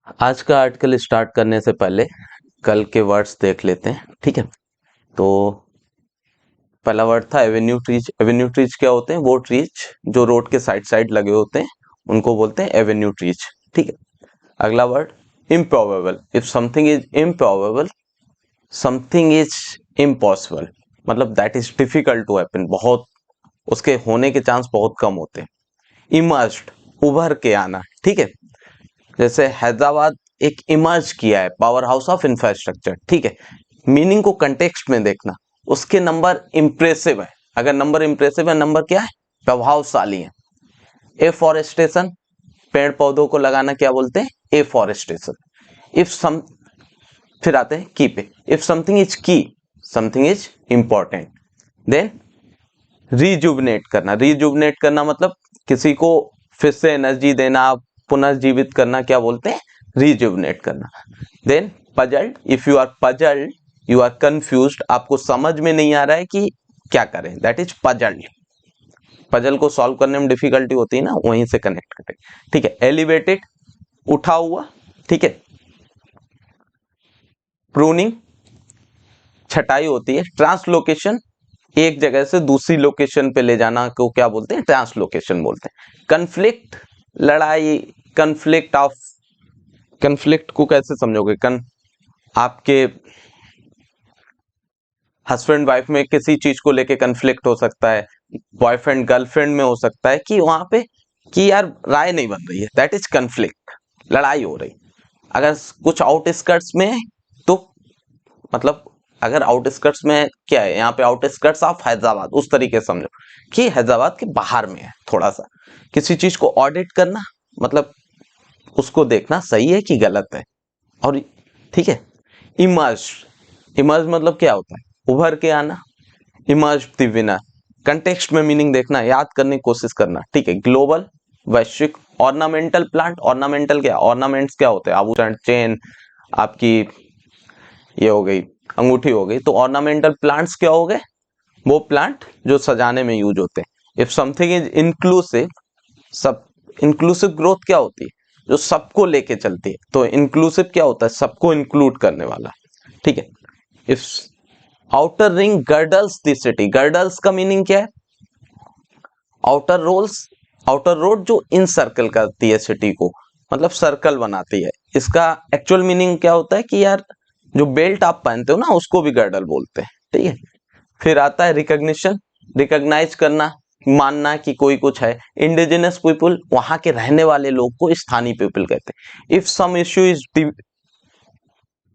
आज का article start करने से पहले कल के वर्ड्स देख लेते हैं। ठीक है, तो पहला वर्ड था एवेन्यू ट्रीज। एवेन्यू ट्रीज क्या होते हैं? वो ट्रीज जो रोड के साइड साइड लगे होते हैं उनको बोलते हैं एवेन्यू ट्रीज। ठीक है, अगला word improbable. If something is improbable, something is impossible, मतलब that is difficult to happen, बहुत उसके होने के चांस बहुत कम होते हैं। इमर्ज्ड, उभर के आना। ठीक है, जैसे हैदराबाद एक इमर्ज किया है, पावर हाउस ऑफ इंफ्रास्ट्रक्चर। ठीक है, मीनिंग को कंटेक्स्ट में देखना। उसके नंबर इंप्रेसिव है। अगर नंबर इंप्रेसिव है, नंबर क्या है? प्रभावशाली है। एफॉरेस्टेशन, पेड़ पौधों को लगाना, क्या बोलते हैं? एफॉरेस्टेशन। इफ सम, फिर आते हैं की पे। If something is key, something is important. Then rejuvenate करना। रिजुवनेट करना मतलब किसी को फिर से एनर्जी देना, पुनर्जीवित करना, क्या बोलते हैं? रिजुवनेट करना। Then puzzled. If you are puzzled, you are confused, आपको समझ में नहीं आ रहा है कि क्या करें, दैट इज पजल्ड। पजल को सॉल्व करने में डिफिकल्टी होती है ना, वहीं से कनेक्ट करें। ठीक है, एलिवेटेड, उठा हुआ। ठीक है, प्रूनिंग, छटाई होती है। ट्रांसलोकेशन, एक जगह से दूसरी लोकेशन पे ले जाना को क्या बोलते हैं? ट्रांसलोकेशन बोलते हैं। कन्फ्लिक्ट, लड़ाई, कन्फ्लिक्ट ऑफ, कन्फ्लिक्ट को कैसे समझोगे? आपके हस्बैंड वाइफ में किसी चीज को लेके कन्फ्लिक्ट हो सकता है, बॉयफ्रेंड गर्लफ्रेंड में हो सकता है कि वहां पे कि यार राय नहीं बन रही है, दैट इज कन्फ्लिक्ट, लड़ाई हो रही। अगर कुछ आउटस्कर्ट्स में है तो मतलब, अगर आउटस्कर्ट्स में क्या है, यहाँ पे आउटस्कर्ट्स ऑफ हैदराबाद, उस तरीके से समझो कि हैदराबाद के बाहर में है थोड़ा सा। किसी चीज को ऑडिट करना मतलब उसको देखना सही है कि गलत है। और ठीक है, इमर्ज, इमर्ज मतलब क्या होता है? उभर के आना। इमर्ज द विनर, कंटेक्स्ट में मीनिंग देखना, याद करने की कोशिश करना। ठीक है, ग्लोबल, वैश्विक। ऑर्नामेंटल प्लांट, ऑर्नामेंटल क्या? ऑर्नामेंट्स क्या होते हैं? आभूषण, चेन, आपकी ये हो गई अंगूठी हो गई। तो ऑर्नामेंटल प्लांट्स क्या हो गए? वो प्लांट जो सजाने में यूज होते हैं। इफ समथिंग इज इंक्लूसिव, सब, इंक्लूसिव ग्रोथ क्या होती है? जो सबको लेके चलती है। तो इंक्लूसिव क्या होता है? सबको इंक्लूड करने वाला। ठीक है, if outer ring girdles the city. Girdles का मीनिंग क्या है? आउटर रोल्स, आउटर रोड जो इन सर्कल करती है सिटी को, मतलब सर्कल बनाती है। इसका एक्चुअल मीनिंग क्या होता है कि यार जो बेल्ट आप पहनते हो ना, उसको भी गर्डल बोलते हैं। ठीक है, फिर आता है रिकॉग्निशन, रिकॉग्नाइज करना, मानना कि कोई कुछ है। इंडिजिनस पीपुल, वहां के रहने वाले लोग को स्थानीय पीपल कहते हैं। If some issue is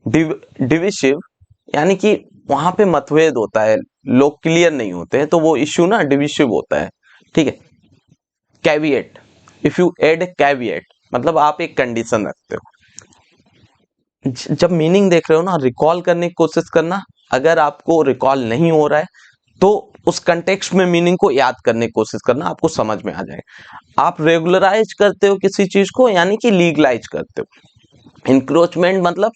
divisive, यानी कि वहां पे मतभेद होता है, लोग क्लियर नहीं होते हैं, तो वो इश्यू ना डिविसिव होता है। ठीक है, caveat, if you add caveat मतलब आप एक कंडीशन रखते हो। जब मीनिंग देख रहे हो ना, रिकॉल करने की कोशिश करना। अगर आपको रिकॉल नहीं हो रहा है तो उस कंटेक्स्ट में मीनिंग को याद करने की कोशिश करना, आपको समझ में आ जाएगा। आप रेगुलराइज करते हो किसी चीज को, यानी कि लीगलाइज करते हो। इंक्रोचमेंट मतलब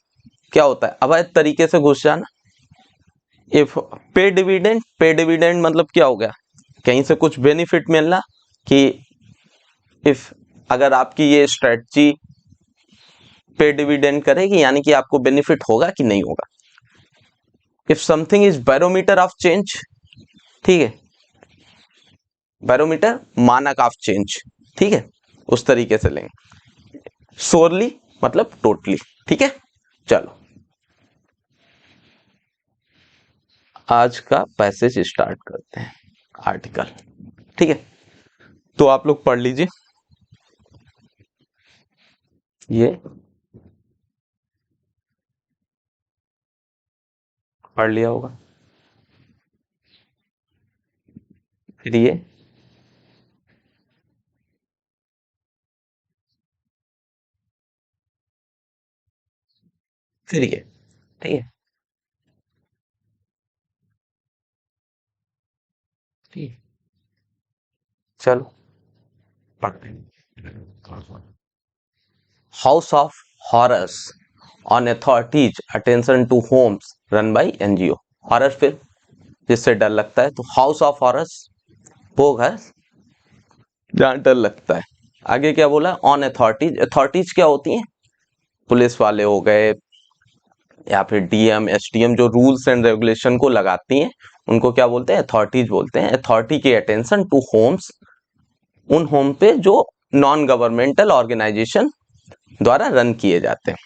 क्या होता है? अवैध तरीके से घुस जाना। इफ पे डिविडेंड, पे डिविडेंड मतलब क्या हो गया? कहीं से कुछ बेनिफिट मिलना। कि इफ, अगर आपकी ये स्ट्रेटजी पे डिविडेंड करेगी, यानी कि आपको बेनिफिट होगा कि नहीं होगा। If something is barometer of change, ठीक है, बैरोमीटर मानक ऑफ चेंज। ठीक है, उस तरीके से लेंगे। सोरली मतलब टोटली। ठीक है, चलो आज का पैसेज स्टार्ट करते हैं, आर्टिकल। ठीक है, तो आप लोग पढ़ लीजिए ये, पढ़ लिया होगा। फिर ये, फिर ये। ठीक है, ठीक है, चलो पढ़ते हैं। House of horrors on authorities attention to homes run by NGO. Horror film, जिससे डर लगता है, तो हाउस ऑफ हॉरर्स वो घर जहां डर लगता है। आगे क्या बोला? ऑन अथॉरिटीज, अथॉरिटीज क्या होती हैं? पुलिस वाले हो गए या फिर डीएम एसडीएम जो रूल्स एंड रेगुलेशन को लगाती हैं उनको क्या बोलते हैं, अथॉरिटीज बोलते हैं। अथॉरिटी की अटेंशन टू होम्स, उन होम पे जो नॉन गवर्नमेंटल ऑर्गेनाइजेशन द्वारा रन किए जाते हैं।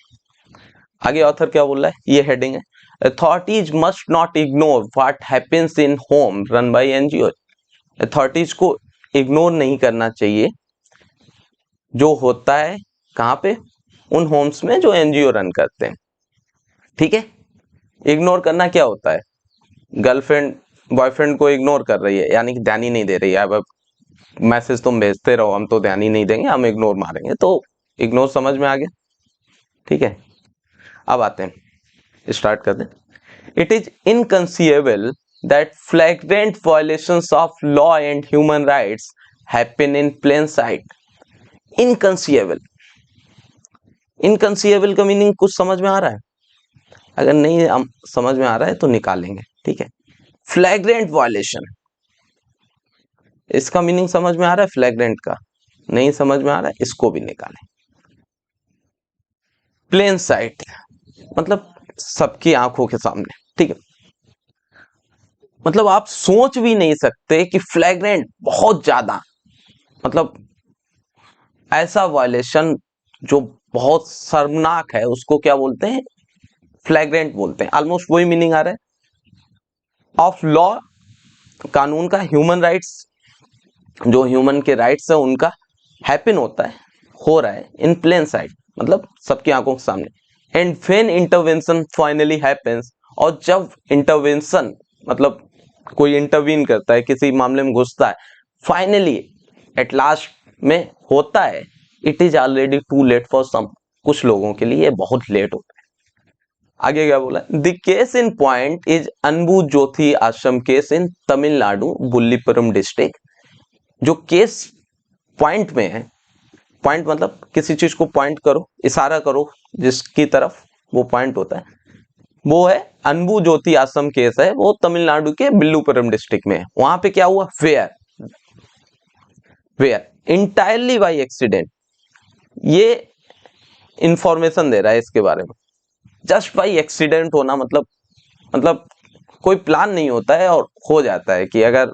आगे ऑथर क्या बोल रहा है, ये हेडिंग है, authorities must not ignore what happens in home run by NGO. Authorities को इग्नोर नहीं करना चाहिए जो होता है कहाँ पे, उन होम्स में जो एनजीओ रन करते हैं। ठीक है, इग्नोर करना क्या होता है, गर्लफ्रेंड बॉयफ्रेंड को इग्नोर कर रही है यानी कि ध्यान ही नहीं दे रही है, अब मैसेज तुम भेजते रहो हम तो ध्यान ही नहीं देंगे, हम इग्नोर मारेंगे, तो इग्नोर समझ में आ गया। ठीक है, अब आते हैं, स्टार्ट करते हैं। It is inconceivable that flagrant violations of law and human rights happen in plain sight. Inconceivable, inconceivable का मीनिंग कुछ समझ में आ रहा है, अगर नहीं हम समझ में आ रहा है तो निकालेंगे। ठीक है, फ्लैग्रेंट वायलेशन, इसका मीनिंग समझ में आ रहा है, फ्लैग्रेंट का नहीं समझ में आ रहा है, इसको भी निकालें। प्लेन साइट मतलब सबकी आंखों के सामने। ठीक है, मतलब आप सोच भी नहीं सकते कि फ्लैग्रेंट बहुत ज्यादा, मतलब ऐसा वायलेशन जो बहुत शर्मनाक है उसको क्या बोलते हैं, फ्लैग्रेंट बोलते हैं। ऑलमोस्ट वही मीनिंग आ रहा है। ऑफ लॉ, कानून का, ह्यूमन राइट्स, जो ह्यूमन के राइट्स है उनका, हैपन होता है, हो रहा है, इन प्लेन साइट मतलब सबकी आंखों के सामने। And when intervention finally happens, और जब इंटरवेंशन मतलब कोई इंटरवीन करता है, किसी मामले में घुसता है, फाइनली एट लास्ट में होता है, it is already too late for some, कुछ लोगों के लिए बहुत लेट होता है। आगे क्या बोला, the case in point is Anbu Jyothi Ashram case in Tamil Nadu Villupuram district. जो केस पॉइंट में है, पॉइंट मतलब किसी चीज को पॉइंट करो, इशारा करो जिसकी तरफ, वो पॉइंट होता है, वो है अनबू ज्योति आश्रम केस है, वो तमिलनाडु के बिल्लुपुरम डिस्ट्रिक्ट में है। वहां पे क्या हुआ, where were entirely by accident, ये इंफॉर्मेशन दे रहा है इसके बारे में। जस्ट बाय एक्सीडेंट होना मतलब कोई प्लान नहीं होता है और हो जाता है कि अगर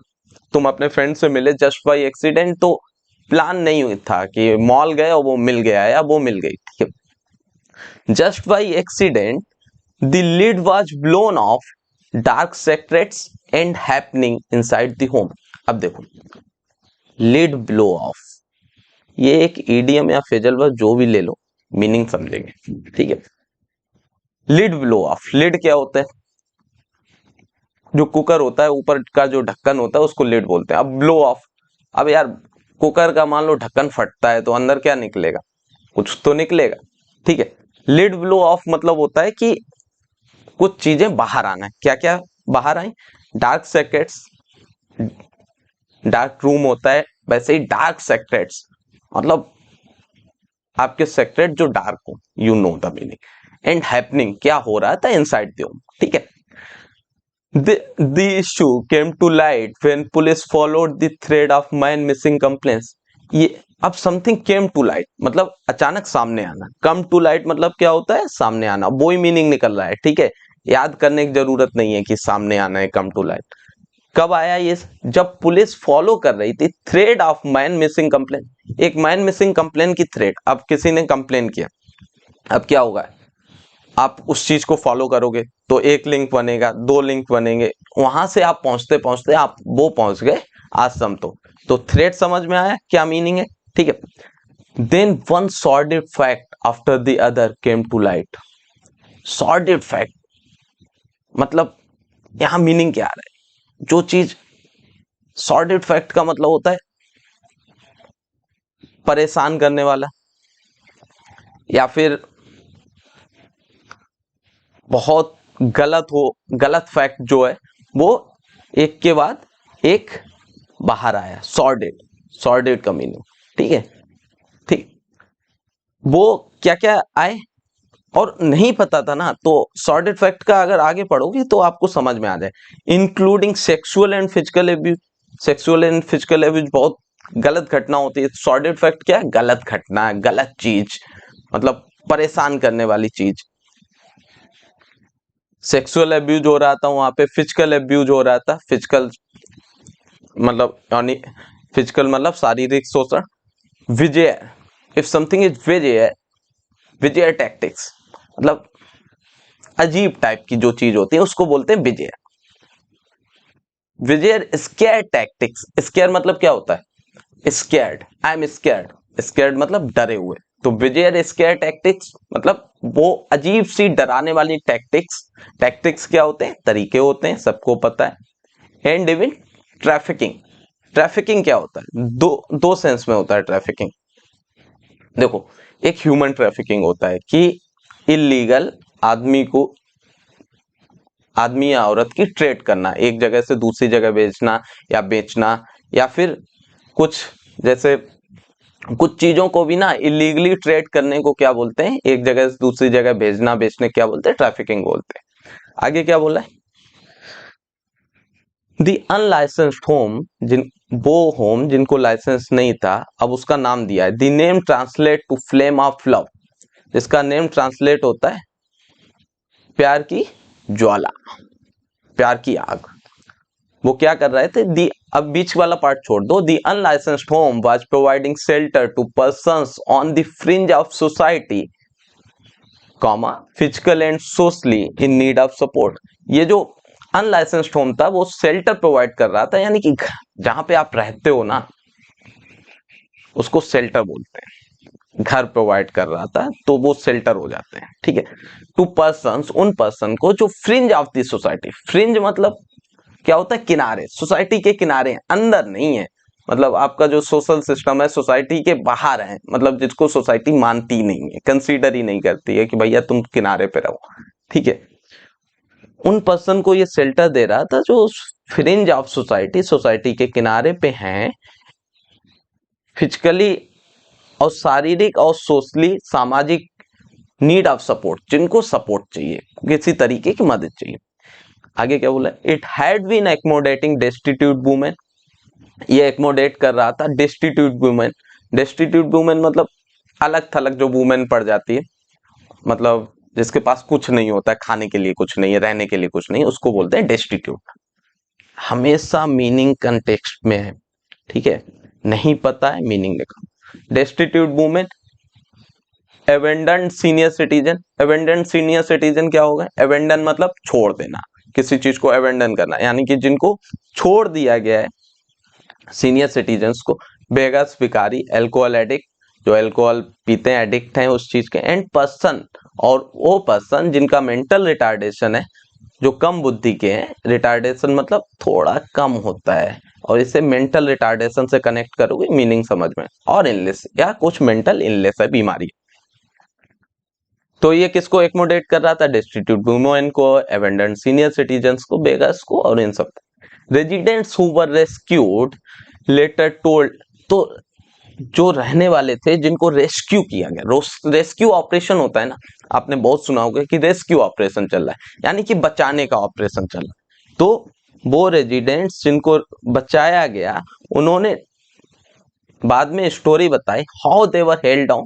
तुम अपने फ्रेंड से मिले जस्ट बाय एक्सीडेंट, तो प्लान नहीं हुआ था कि मॉल गए और वो मिल गया या वो मिल गई। ठीक है, just by accident the lid was blown off, dark secrets and happening inside the home. अब देखो, लिड ब्लो ऑफ, ये एक ईडियम या फ्रेजल वर्ब जो भी ले लो, मीनिंग समझेंगे। ठीक है, लिड ब्लो ऑफ, लिड क्या होता है, जो कुकर होता है ऊपर का जो ढक्कन होता है उसको लिड बोलते हैं। अब ब्लो ऑफ, अब यार कुकर का मान लो ढक्कन फटता है तो अंदर क्या निकलेगा, कुछ तो निकलेगा। ठीक है, लिड ब्लो ऑफ मतलब होता है कि कुछ चीजें बाहर आना है। क्या क्या बाहर आई, डार्क सेक्रेट्स, डार्क रूम होता है, वैसे ही डार्क सेक्रेट्स मतलब आपके सेक्रेट जो डार्क हो, you know the meaning. And happening, क्या हो रहा था इनसाइड द होम। ठीक है, the issue came to light when police followed the thread of man missing complaints। ये अब something came to light मतलब अचानक सामने आना, come to light मतलब क्या होता है, सामने आना, वो ही मीनिंग निकल रहा है। ठीक है, याद करने की जरूरत नहीं है कि सामने आना है, come to light। कब आया ये, जब पुलिस फॉलो कर रही थी thread of man missing complaint, एक मैन मिसिंग कंप्लेन की थ्रेड। अब किसी ने कंप्लेन किया, अब क्या होगा, आप उस चीज को फॉलो करोगे तो एक लिंक बनेगा, दो लिंक बनेंगे, वहां से आप पहुंचते पहुंचते आप वो पहुंच गए आश्रम। तो थ्रेड समझ में आया क्या मीनिंग है। ठीक है, then one sordid fact after the other came to light. Sordid fact मतलब यहां मीनिंग क्या आ रहा है, जो चीज सॉर्डेड फैक्ट का मतलब होता है परेशान करने वाला, या फिर बहुत गलत हो, गलत फैक्ट जो है वो एक के बाद एक बाहर आया, सॉर्डेड, सॉर्डेड का मीनिंग। ठीक है, ठीक, वो क्या क्या आए और नहीं पता था ना, तो सॉर्डेड फैक्ट का अगर आगे पढ़ोगे तो आपको समझ में आ जाए। Including sexual and physical abuse, sexual and physical abuse बहुत गलत घटना होती है। सॉर्डेड फैक्ट क्या है, गलत घटना, गलत चीज, मतलब परेशान करने वाली चीज। सेक्सुअल अब्यूज हो रहा था वहां पे, फिजिकल अब्यूज हो रहा था, फिजिकल मतलब फिजिकल मतलब शारीरिक शोषण। विजय, इफ समथिंग इज विजय, विजय टैक्टिक्स मतलब अजीब टाइप की जो चीज होती है उसको बोलते हैं विजय। विजय स्केयर टैक्टिक्स, स्केयर मतलब क्या होता है, scared, I am scared, scared मतलब डरे हुए। तो विजय स्केयर टैक्टिक्स मतलब वो अजीब सी डराने वाली टैक्टिक्स। टैक्टिक्स क्या होते हैं, तरीके होते हैं, सबको पता है। एंड इवन ट्रैफिकिंग, ट्रैफिकिंग क्या होता है, दो दो सेंस में होता है ट्रैफिकिंग। देखो, एक ह्यूमन ट्रैफिकिंग होता है कि इलीगल आदमी को, आदमी या औरत की ट्रेड करना, एक जगह से दूसरी जगह भेजना या बेचना, या फिर कुछ जैसे कुछ चीजों को भी ना इलीगली ट्रेड करने को क्या बोलते हैं, एक जगह से दूसरी जगह भेजना बेचने क्या बोलते हैं, ट्रैफिकिंग बोलते हैं। आगे क्या बोला है, दी अनलाइसेंस्ड होम, जिन वो होम जिनको लाइसेंस नहीं था, अब उसका नाम दिया है the name translate to flame of love, जिसका नेम ट्रांसलेट होता है प्यार की ज्वाला, प्यार की आग। वो क्या कर रहे थे, दी, अब बीच वाला पार्ट छोड़ दो, the unlicensed home was providing shelter to persons on the fringe of society, comma physical and socially in need of support. ये जो अनलाइसेंस्ड होम था वो शेल्टर प्रोवाइड कर रहा था, यानी कि जहां पे आप रहते हो ना उसको शेल्टर बोलते हैं, घर प्रोवाइड कर रहा था तो वो शेल्टर हो जाते हैं, ठीक है। टू पर्संस, उन पर्सन को जो fringe of the society, fringe मतलब क्या होता है, किनारे, सोसाइटी के किनारे हैं, अंदर नहीं है। मतलब आपका जो सोशल सिस्टम है सोसाइटी के बाहर है, मतलब जिसको सोसाइटी मानती नहीं है, कंसीडर ही नहीं करती है कि भैया तुम किनारे पे रहो, ठीक है। उन पर्सन को ये शेल्टर दे रहा था जो फ्रिंज ऑफ सोसाइटी, सोसाइटी के किनारे पे हैं, फिजिकली और शारीरिक और सोशली सामाजिक नीड ऑफ सपोर्ट, जिनको सपोर्ट चाहिए, किसी तरीके की मदद चाहिए। आगे क्या बोला, it had been accommodating destitute women, ये एक्मोडेट कर रहा था डेस्टिट्यूट वुमेन। डेस्टिट्यूट वुमेन मतलब अलग थलग जो वुमेन पड़ जाती है, मतलब जिसके पास कुछ नहीं होता है, खाने के लिए कुछ नहीं है, रहने के लिए कुछ नहीं है, उसको बोलते हैं डेस्टिट्यूट। हमेशा मीनिंग कंटेक्स्ट में है, ठीक है, नहीं पता है मीनिंग देखो। Destitute women, abandon senior citizen, abandon senior citizen क्या होगा, एबेंडन मतलब छोड़ देना, किसी चीज को एबेंडन करना, यानी कि जिनको छोड़ दिया गया है सीनियर सिटीजन्स को। बेगस, भिखारी, अल्कोहल एडिक्ट, जो अल्कोहल पीते हैं, एडिक्ट हैं उस चीज के। एंड पर्सन, और वो पर्सन जिनका मेंटल रिटार्डेशन है, जो कम बुद्धि के हैं, रिटार्डेशन मतलब थोड़ा कम होता है, और इसे मेंटल रिटार्डेशन से कनेक्ट करोगे मीनिंग समझ में, और इलनेस या कुछ मेंटल इलनेस है, बीमारी। तो ये किसको एक्मोडेट कर रहा था, डेस्टिट्यूट वुमेन को, एबेंडन सीनियर सिटीजन्स को, बेगस को, और इन सब। Residents who were rescued later told, तो जो रहने वाले थे जिनको रेस्क्यू किया गया, रेस्क्यू ऑपरेशन होता है ना, आपने बहुत सुना होगा कि रेस्क्यू ऑपरेशन चल रहा है, यानी कि बचाने का ऑपरेशन चल रहा है। तो वो रेजिडेंट्स जिनको बचाया गया, उन्होंने बाद में स्टोरी बताई, how they were held down,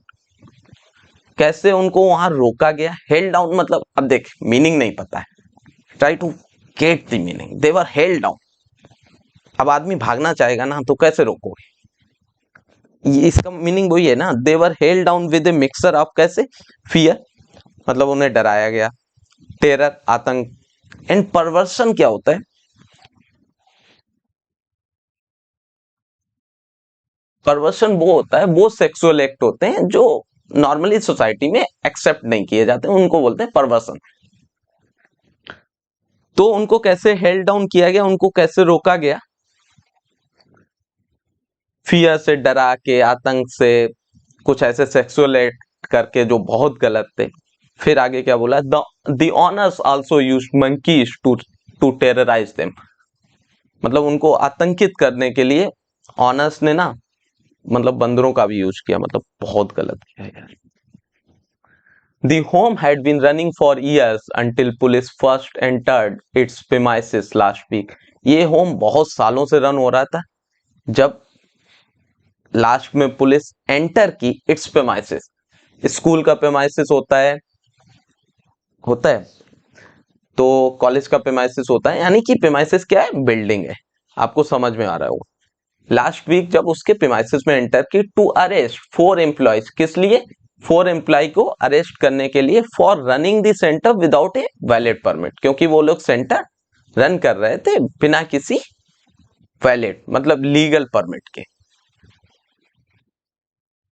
कैसे उनको वहां रोका गया। हेल्ड डाउन मतलब, अब देख मीनिंग नहीं पता है, try to get the meaning, they were held down. अब आदमी भागना चाहेगा ना तो कैसे रोकोगे, इसका मीनिंग वही है ना, they were held down with a mixture of, कैसे, फियर मतलब उन्हें डराया गया, टेरर आतंक, एंड परवर्सन क्या होता है, परवर्सन वो होता है, वो सेक्सुअल एक्ट होते हैं जो नॉर्मली सोसाइटी में एक्सेप्ट नहीं किए जाते, उनको बोलते हैं परवर्सन। तो उनको कैसे हेल्ड डाउन किया गया, उनको कैसे रोका गया, फियर से, डरा के, आतंक से, कुछ ऐसे सेक्सुअल एक्ट करके जो बहुत गलत थे। फिर आगे क्या बोला, the owners also used monkeys to terrorise them, मतलब उनको आतंकित करने के लिए ऑनर्स ने ना, मतलब बंदरों का भी यूज किया, मतलब बहुत गलत किया यार। The home had been running for years until police first entered its premises last week. ये होम बहुत सालों से रन हो रहा था, जब लास्ट में पुलिस एंटर की इट्स प्रेमाइसेस, स्कूल का प्रेमाइसिस होता है तो कॉलेज का प्रेमाइसिस होता है, यानी कि प्रेमाइसिस क्या है, बिल्डिंग है। आपको समझ में आ रहा होगा। लास्ट वीक जब उसके प्रेमाइसिस में एंटर की टू अरेस्ट 4 एम्प्लॉयज, किस लिए, 4 एम्प्लॉय को अरेस्ट करने के लिए, for running the centre without a valid permit, क्योंकि वो लोग सेंटर रन कर रहे थे बिना किसी वैलिड मतलब लीगल परमिट के।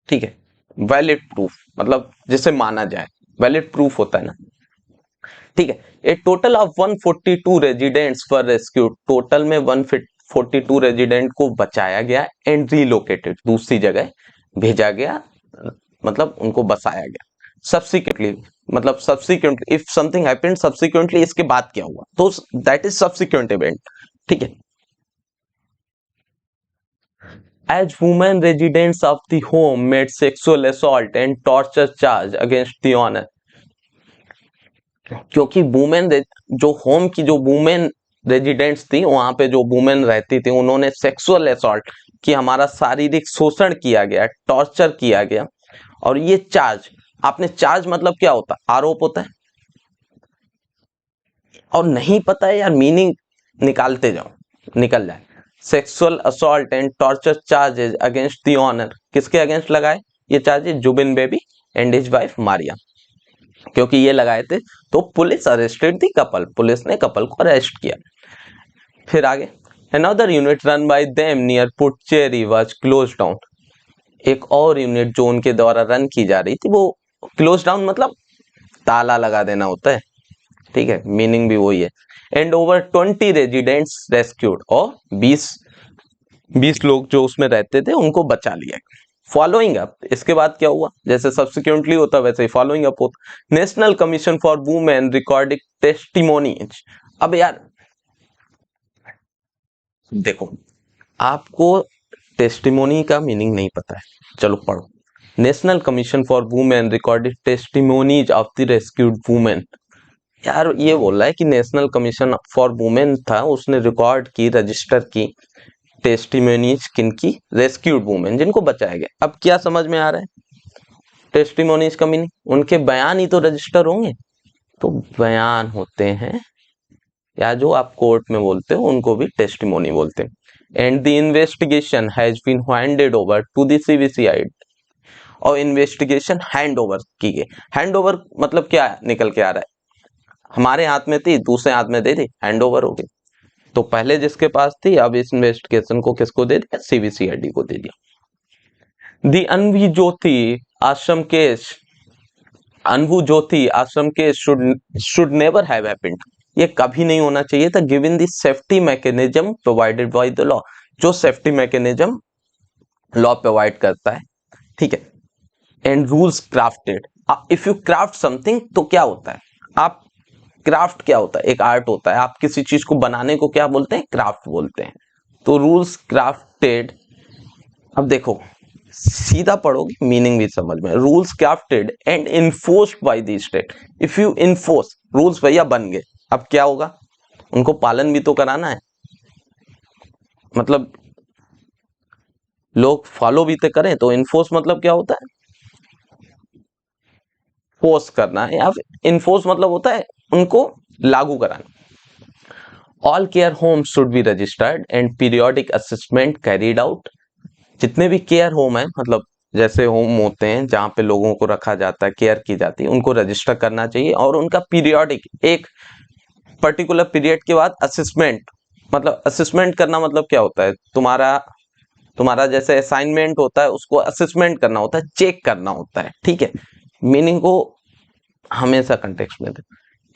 ठीक है, वैलिड प्रूफ मतलब जिसे माना जाए, वैलिड प्रूफ होता है ना। ठीक है, a total of 142 residents were rescued, total में 142 रेजिडेंट को बचाया गया एंड रीलोकेटेड, दूसरी जगह भेजा गया, मतलब उनको बसाया गया। सब्सिक्वेंटली मतलब subsequently, if something happened subsequently, इसके बाद क्या हुआ, तो दैट इज सब्सिक्वेंट इवेंट। ठीक है, as women residents of the home made sexual assault and torture charge against the owner, क्योंकि वुमेन जो होम की जो वुमेन रेजिडेंट्स थी, वहां पे जो वुमेन रहती थी, उन्होंने सेक्सुअल असॉल्ट कि हमारा शारीरिक शोषण किया गया, टॉर्चर किया गया। और ये चार्ज, आपने चार्ज मतलब क्या होता है, आरोप होता है। और नहीं पता है यार, मीनिंग निकालते जाओ, निकल जाए। Sexual assault and torture charges against the owner, किसके अगेंस्ट लगाए ये charges, Jubin Baby and his wife Maria, क्योंकि ये लगाए थे। तो police arrested the couple, police ने कपल को अरेस्ट किया। फिर आगे, another unit run by them near Puducherry was close down, एक और यूनिट जो उनके द्वारा रन की जा रही थी वो क्लोज डाउन मतलब ताला लगा देना होता है। ठीक है, मीनिंग भी वही है। एंड ओवर 20 रेजिडेंट्स रेस्क्यूड, और 20 लोग जो उसमें रहते थे उनको बचा लिया। फॉलोइंग अप, इसके बाद क्या हुआ, जैसे सब्सिक्वेंटली होता वैसे ही फॉलोइंग अप होता। National commission for women recording testimonies, अब यार देखो, आपको टेस्टिमोनी का मीनिंग नहीं पता है, चलो पढ़ो। National commission for women recorded testimonies of the rescued women, यार ये बोल रहा है कि नेशनल कमीशन फॉर वुमेन था, उसने रिकॉर्ड की, रजिस्टर की टेस्टिमोनीज किनकी, रेस्क्यूड वुमेन, जिनको बचाया गया। अब क्या समझ में आ रहा है, टेस्टिमोनीज का मीनिंग, उनके बयान ही तो रजिस्टर होंगे, तो बयान होते हैं, या जो आप कोर्ट में बोलते हो उनको भी टेस्टिमोनी बोलते हैं। And the investigation has been handed over to the CBCI, और इन्वेस्टिगेशन हैंड ओवर की गई। हैंड ओवर मतलब क्या निकल के आ रहा है, हमारे हाथ में थी, दूसरे हाथ में दे दी, हैंड ओवर हो गई। तो पहले जिसके पास थी, अब इस इन्वेस्टिगेशन को किसको दे दिया, सीबीसीआईडी को दे दिया। दी अनवी ज्योति Ashram case, Anbu Jyothi Ashram case should never have happened, ये कभी नहीं होना चाहिए था, given the safety mechanism provided by the law, जो सेफ्टी मैकेनिज्म लॉ प्रोवाइड करता है। ठीक है, and rules crafted, if you craft something तो क्या होता है, आप क्राफ्ट क्या होता है, एक आर्ट होता है, आप किसी चीज को बनाने को क्या बोलते हैं, क्राफ्ट बोलते हैं। तो रूल्स क्राफ्टेड, अब देखो सीधा पढ़ोगे मीनिंग भी समझ में, rules crafted and enforced by the state, if you enforce, rules भैया बन गए, अब क्या होगा, उनको पालन भी तो कराना है, मतलब लोग फॉलो भी तो करें, तो इन्फोर्स मतलब क्या होता है, फोर्स करना है, या फिर इन्फोर्स मतलब होता है उनको लागू कराना। All care home should be registered and periodic assessment carried out, जितने भी केयर होम है, मतलब जैसे होम होते हैं जहाँ पे लोगों को रखा जाता है, केयर की जाती है, उनको रजिस्टर करना चाहिए, और उनका पीरियोडिक एक पर्टिकुलर पीरियड के बाद असेसमेंट, मतलब असेसमेंट करना मतलब क्या होता है, तुम्हारा तुम्हारा जैसे असाइनमेंट होता है, उसको असेसमेंट करना होता है, चेक करना होता है। ठीक है, मीनिंग को हमेशा कंटेक्स्ट में दे।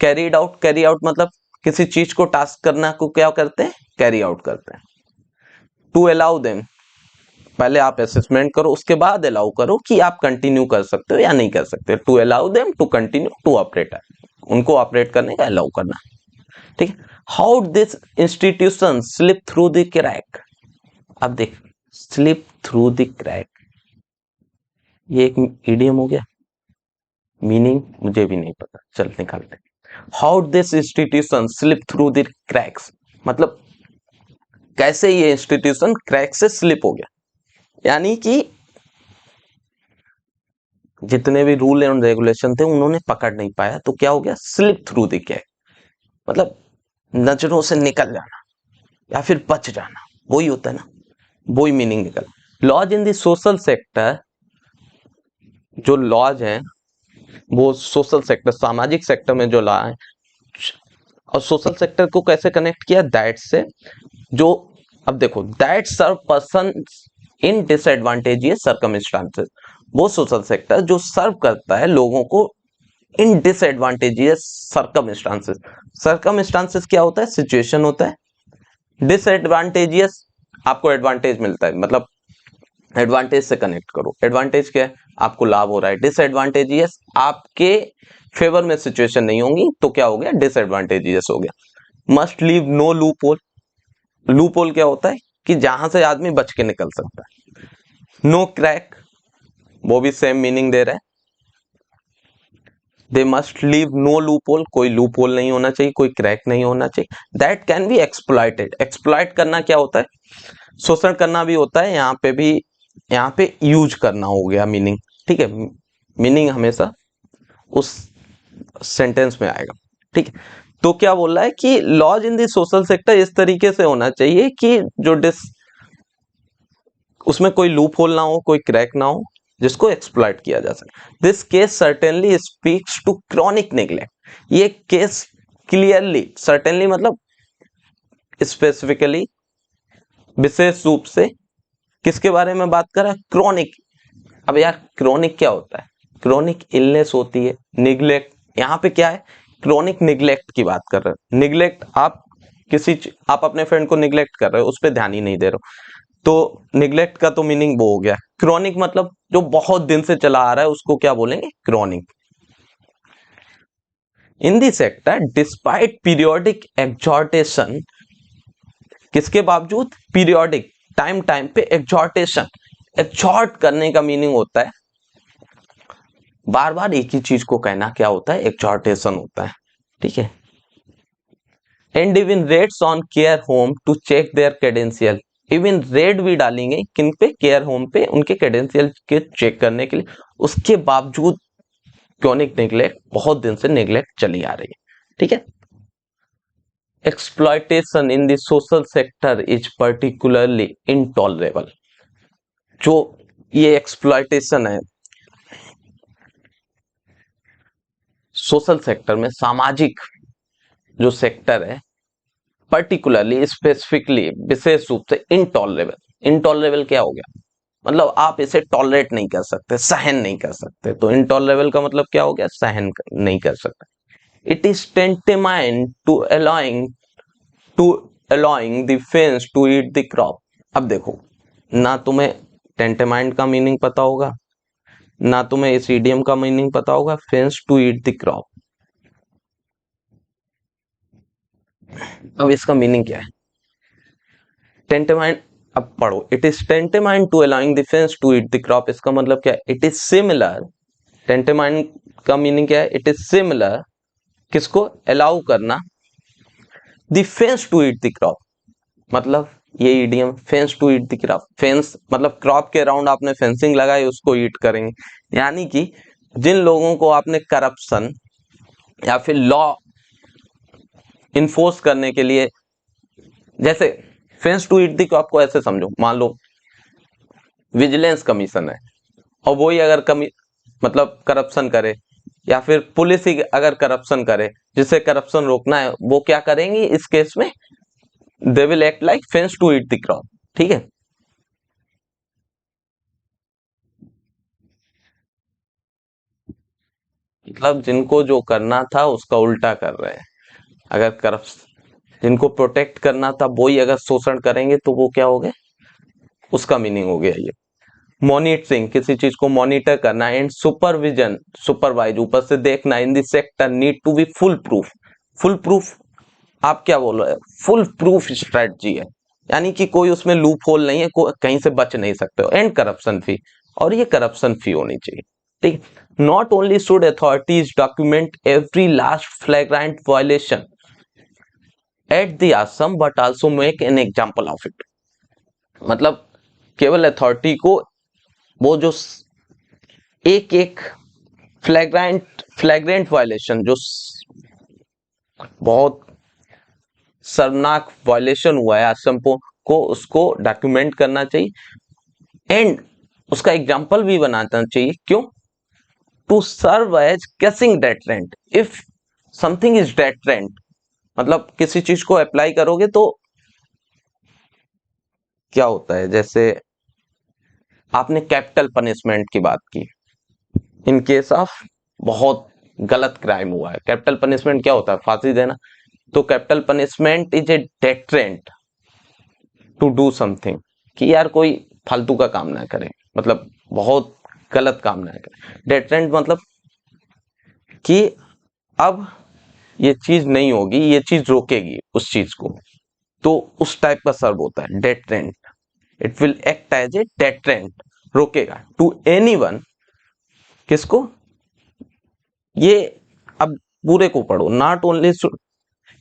कैरीड आउट, कैरी आउट मतलब किसी चीज को टास्क करना को क्या करते हैं, कैरी आउट करते हैं। टू अलाउ देम, पहले आप असेसमेंट करो, उसके बाद अलाउ करो कि आप कंटिन्यू कर सकते हो या नहीं कर सकते। To allow them to continue to operate, उनको ऑपरेट करने का अलाउ करना। ठीक है, how this institution slip through the crack, अब देख, स्लिप थ्रू द क्रैक, ये एक इडियम हो गया, मीनिंग मुझे भी नहीं पता, चल निकालते। How this institution slip through the cracks, मतलब कैसे ये इंस्टीट्यूशन क्रैक से स्लिप हो गया, यानी कि जितने भी रूल एंड रेगुलेशन थे उन्होंने पकड़ नहीं पाया, तो क्या हो गया, स्लिप थ्रू द गैप, मतलब नजरों से निकल जाना या फिर बच जाना, वही होता है ना, वही मीनिंग निकल। Laws in the social sector, जो लॉज हैं वो सोशल सेक्टर, सामाजिक सेक्टर में जो लॉ है, और सोशल सेक्टर को कैसे कनेक्ट किया, दैट से, जो, अब देखो, that serve person in disadvantageous circumstances, वो सोशल सेक्टर जो सर्व करता है लोगों को इन डिसएडवांटेजियस सर्कमस्टांसेस। सर्कमस्टांसेस क्या होता है, सिचुएशन होता है। डिसएडवांटेजियस, आपको एडवांटेज मिलता है, मतलब एडवांटेज से कनेक्ट करो, एडवांटेज क्या है, आपको लाभ हो रहा है। डिसएडवांटेजियस, आपके फेवर में सिचुएशन नहीं होंगी, तो क्या हो गया, डिसएडवांटेजियस हो गया। Must leave no loophole, loophole क्या होता है कि जहां से आदमी बच के निकल सकता है। नो क्रैक, वो भी सेम मीनिंग दे रहा है। They must leave no loophole, कोई लूप होल नहीं होना चाहिए, कोई क्रैक नहीं होना चाहिए। That can be exploited, exploit करना क्या होता है, शोषण करना भी होता है, यहाँ पे भी, यहाँ पे यूज करना हो गया मीनिंग, ठीक है, मीनिंग हमेशा उस सेंटेंस में आएगा, ठीक है। तो क्या बोल रहा है कि laws in the social sector इस तरीके से होना चाहिए कि जो उसमें कोई लूप होल ना हो, कोई क्रैक ना हो, जिसको एक्सप्लॉइट किया जा सके। This case certainly speaks to chronic neglect, ये केस क्लियरली, सर्टेनली मतलब स्पेसिफिकली, विशेष रूप से किसके बारे में बात कर रहा है, क्रॉनिक। अब यार क्रॉनिक क्या होता है, क्रॉनिक इलनेस होती है, निग्लेक्ट, यहाँ पे क्या है, क्रॉनिक निग्लेक्ट की बात कर रहे हो। निग्लेक्ट, आप आप अपने फ्रेंड को निग्लेक्ट कर रहे हो, उस पर ध्यान ही नहीं दे रहे हो, तो निग्लेक्ट का तो मीनिंग वो हो गया। क्रॉनिक मतलब जो बहुत दिन से चला आ रहा है, उसको क्या बोलेंगे, chronic. In this sector despite periodic exhortation, किसके बावजूद, पीरियोडिक, टाइम टाइम पे, एग्जॉर्टेशन, एग्जॉर्ट करने का मीनिंग होता है बार बार एक ही चीज को कहना, क्या होता है, एग्जॉर्टेशन होता है, ठीक है। And even raids on care home to check their credential, even raid भी डालेंगे किन पे, केयर होम पे, उनके क्रेडेंशियल के चेक करने के लिए, उसके बावजूद क्रॉनिक नेग्लेक्ट, बहुत दिन से नेग्लेक्ट चली आ रही है, ठीक है। Exploitation in the social sector is particularly intolerable, जो ये एक्सप्लॉयटेशन है सोशल सेक्टर में, सामाजिक जो सेक्टर है, पर्टिकुलरली, स्पेसिफिकली, विशेष रूप से इनटॉलरेबल। इनटॉलरेबल क्या हो गया, मतलब आप इसे टॉलरेट नहीं कर सकते, सहन नहीं कर सकते, तो इनटॉलरेबल का मतलब क्या हो गया, सहन नहीं कर सकते। It is tantamount to allowing the fence to eat the crop. अब देखो, ना तुम्हें टेंटेमाइन का मीनिंग पता होगा, ना तुम्हें इस इडियम का मीनिंग पता होगा, fence to eat the crop. अब इसका मीनिंग क्या है, टेंटेमाइन, अब पढ़ो, it is tantamount to allowing the fence to eat the crop, इसका मतलब क्या है, इट इज सिमिलर, टेंटेमाइन का मीनिंग क्या है, इट इज सिमिलर, किसको, अलाउ करना, the fence to eat the crop, मतलब ये idiom, fence to eat the crop, fence मतलब क्रॉप के अराउंड आपने फेंसिंग लगाई, उसको ईट करेंगे, यानी कि जिन लोगों को आपने करप्शन या फिर लॉ इन्फोर्स करने के लिए, जैसे fence to eat the crop को ऐसे समझो, मान लो विजिलेंस कमीशन है, और वही अगर मतलब करप्शन करे, या फिर पुलिस ही अगर करप्शन करे, जिसे करप्शन रोकना है, वो क्या करेंगी इस केस में, they will act like fence to eat the crop, ठीक है। मतलब जिनको जो करना था उसका उल्टा कर रहे हैं, अगर करप्शन, जिनको प्रोटेक्ट करना था वही अगर शोषण करेंगे, तो वो क्या हो गए, उसका मीनिंग हो गया ये। मॉनिटरिंग, किसी चीज को मॉनिटर करना, एंड सुपरविजन, सुपरवाइज, ऊपर से देखना, in this sector need to be foolproof. Foolproof, आप क्या बोल रहे हो, फुल प्रूफ स्ट्रेटजी है, यानी कि कोई उसमें लूप होल नहीं है, कहीं से बच नहीं सकते हो, एंड करप्शन फ्री, और ये करप्शन फ्री होनी चाहिए, ठीक। Not only should authorities document every last flagrant violation at the ashram, but also make an example of it, मतलब केवल अथॉरिटी को वो जो एक एक फ्लैग्रेंट वायलेशन जो बहुत शर्मनाक वायलेशन हुआ है आश्रम को उसको डॉक्यूमेंट करना चाहिए एंड उसका एग्जाम्पल भी बनाना चाहिए। क्यों? टू सर्व एज गेसिंग deterrent. If something is deterrent मतलब किसी चीज को अप्लाई करोगे तो क्या होता है, जैसे आपने कैपिटल पनिशमेंट की बात की, इन केस ऑफ बहुत गलत क्राइम हुआ है, कैपिटल पनिशमेंट क्या होता है? फांसी देना। तो capital punishment is a deterrent to do something, कि यार कोई फालतू का काम ना करे, मतलब बहुत गलत काम ना करे। डेटरेंट मतलब कि अब ये चीज नहीं होगी, ये चीज रोकेगी उस चीज को, तो उस टाइप का सर्व होता है deterrent. It will act as a deterrent, रोकेगा टू एनीवन। किसको? ये अब पूरे को पढ़ो, नॉट ओनली,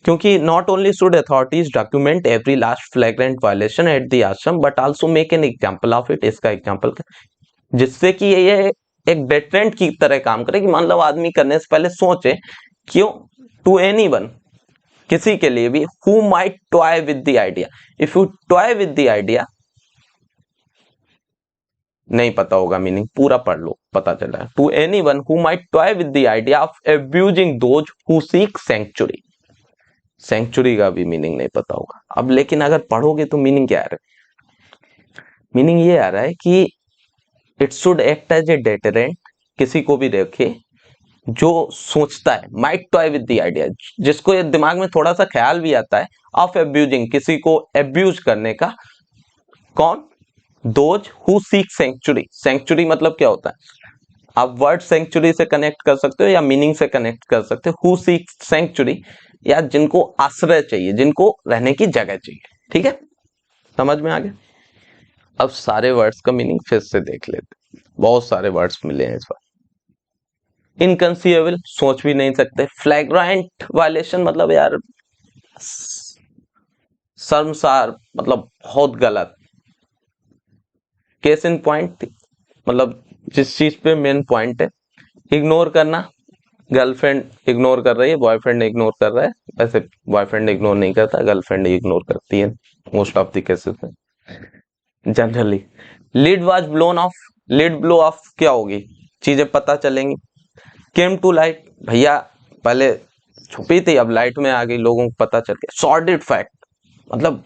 क्योंकि not only should authorities document every last flagrant violation at the ashram but also make an example of it. इसका एग्जांपल जिससे कि ये एक डेटरेंट की तरह काम करे, कि मान लो आदमी करने से पहले सोचे। क्यों? टू एनीवन, किसी के लिए भी, who might toy with the idea. If you toy with the idea, नहीं पता होगा मीनिंग, पूरा पढ़ लो पता चल रहा है। To anyone who might toy with the idea of abusing those who seek sanctuary. Sanctuary का भी मीनिंग नहीं पता होगा। अब लेकिन अगर पढ़ोगे तो मीनिंग क्या आ रहा है? मीनिंग ये आ रहा है कि it should act as a deterrent, किसी को भी देखे जो सोचता है, might toy with the idea, जिसको ये दिमाग में थोड़ा सा ख्याल भी आता है, ऑफ एब्यूजिंग, किसी को एब्यूज करने का। कौन? Those who seek sanctuary. Sanctuary मतलब क्या होता है? आप वर्ड सेंचुरी से कनेक्ट कर सकते हो या मीनिंग से कनेक्ट कर सकते हो। हु सीक सेंचुरी, या जिनको आश्रय चाहिए, जिनको रहने की जगह चाहिए। ठीक है, समझ में आ गया? अब सारे वर्ड्स का मीनिंग फिर से देख लेते, बहुत सारे वर्ड्स मिले हैं इस बार। इनकंसीवेबल, सोच भी नहीं सकते। फ्लैग्रेंट वायलेशन मतलब यार शर्मसार, मतलब बहुत गलत। केस इन पॉइंट मतलब जिस चीज पे मेन पॉइंट है। इग्नोर करना, गर्लफ्रेंड इग्नोर कर रही है, बॉयफ्रेंड इग्नोर कर रहा है। वैसे बॉयफ्रेंड इग्नोर नहीं करता, गर्लफ्रेंड इग्नोर करती है मोस्ट ऑफ द केसेस में, generally. Lead was blown of, lead blow of क्या होगी? चीजें पता चलेंगी। केम टू लाइट, भैया पहले छुपी थी अब लाइट में आ गई, लोगों को पता चल गया। सॉर्डेड फैक्ट मतलब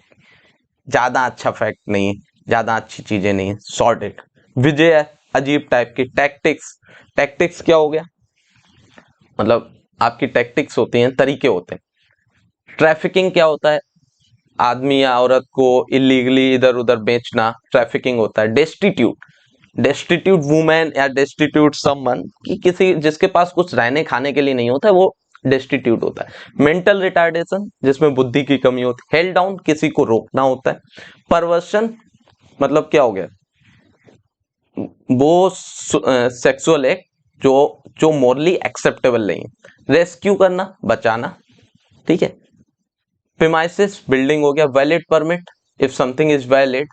ज्यादा अच्छा फैक्ट नहीं है, ज्यादा अच्छी चीजें नहीं है, सॉर्डेड। विजय है, अजीब टाइप की। टैक्टिक्स, टैक्टिक्स क्या हो गया? मतलब आपकी टैक्टिक्स होती हैं, तरीके होते हैं। ट्रैफिकिंग क्या होता है? आदमी या औरत को इलीगली इधर उधर बेचना, ट्रैफिकिंग होता है। डेस्टिट्यूट, डेस्टिट्यूट वुमेन या डेस्टिट्यूट समवन, कि किसी जिसके पास कुछ रहने खाने के लिए नहीं होता है, वो डेस्टिट्यूट होता है। मेंटल रिटार्डेशन, जिसमें बुद्धि की कमी होती है। हेल्ड डाउन, किसी को रोकना होता है। परवर्शन मतलब क्या हो गया? वो सेक्सुअल एक्ट जो जो मोरली एक्सेप्टेबल नहीं है। रेस्क्यू करना, बचाना। ठीक है। प्रीमाइसिस, बिल्डिंग हो गया। Valid permit, if something is valid,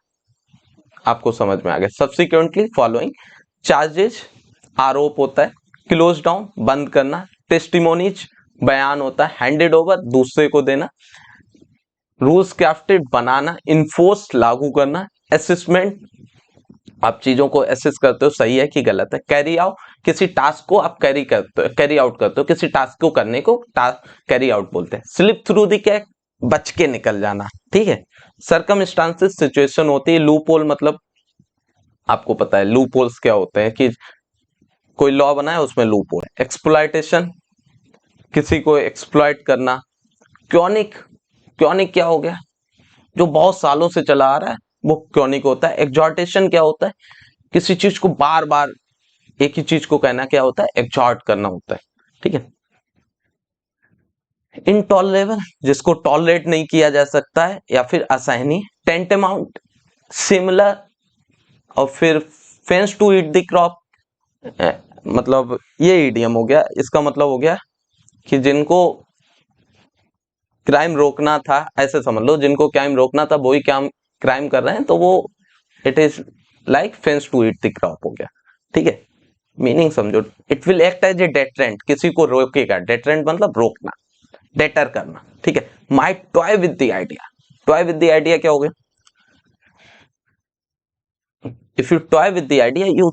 आपको समझ में आ गया। सब्सिक्वेंटली फॉलोइंग चार्जेस, आरोप होता है। क्लोज डाउन, बंद करना। टेस्टिमोनीज, बयान होता है। हैंडेड ओवर, दूसरे को देना। रूल्स क्राफ्टेड, बनाना। इन्फोर्स, लागू करना। असेसमेंट, आप चीजों को एसेस करते हो सही है कि गलत है। कैरी आउट, किसी टास्क को आप कैरी करते हो, कैरी आउट करते हो, किसी टास्क को करने को कैरी आउट बोलते हैं। स्लिप थ्रू द कैट, बच के निकल जाना। ठीक है। सरकमस्टांसेस, सिचुएशन होती है। लूप होल मतलब आपको पता है लूप होल्स क्या होते हैं, कि कोई लॉ बना है उसमें लूप होल है। एक्सप्लॉयटेशन, किसी को एक्सप्लॉयट करना। क्योनिक, क्योनिक क्या हो गया? जो बहुत सालों से चला आ रहा है वो क्योनिक होता है। एग्जॉर्टेशन क्या होता है? किसी चीज को बार बार एक ही चीज को कहना क्या होता है? एग्जॉर्ट करना होता है। ठीक है। इनटॉलरेबल, जिसको टॉलरेट नहीं किया जा सकता है या फिर असहनीय। Tantamount, similar. और फिर fence to eat the crop, मतलब ये इडियम हो गया, इसका मतलब हो गया कि जिनको क्राइम रोकना था, ऐसे समझ लो, जिनको क्राइम रोकना था वही क्राइम कर रहे हैं, तो वो it is like fence to eat the crop हो गया। ठीक है। मीनिंग समझो, it will act as a deterrent, किसी को रोकेगा, डेटरेंट मतलब रोकना, डेटर करना, ठीक है। My toy with the idea, toy with the idea क्या हो गया, if you toy with the idea you,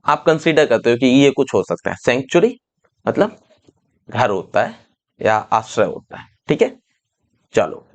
आप कंसीडर करते हो कि ये कुछ हो सकता है। सेंचुरी मतलब घर होता है या आश्रय होता है, ठीक है। चलो।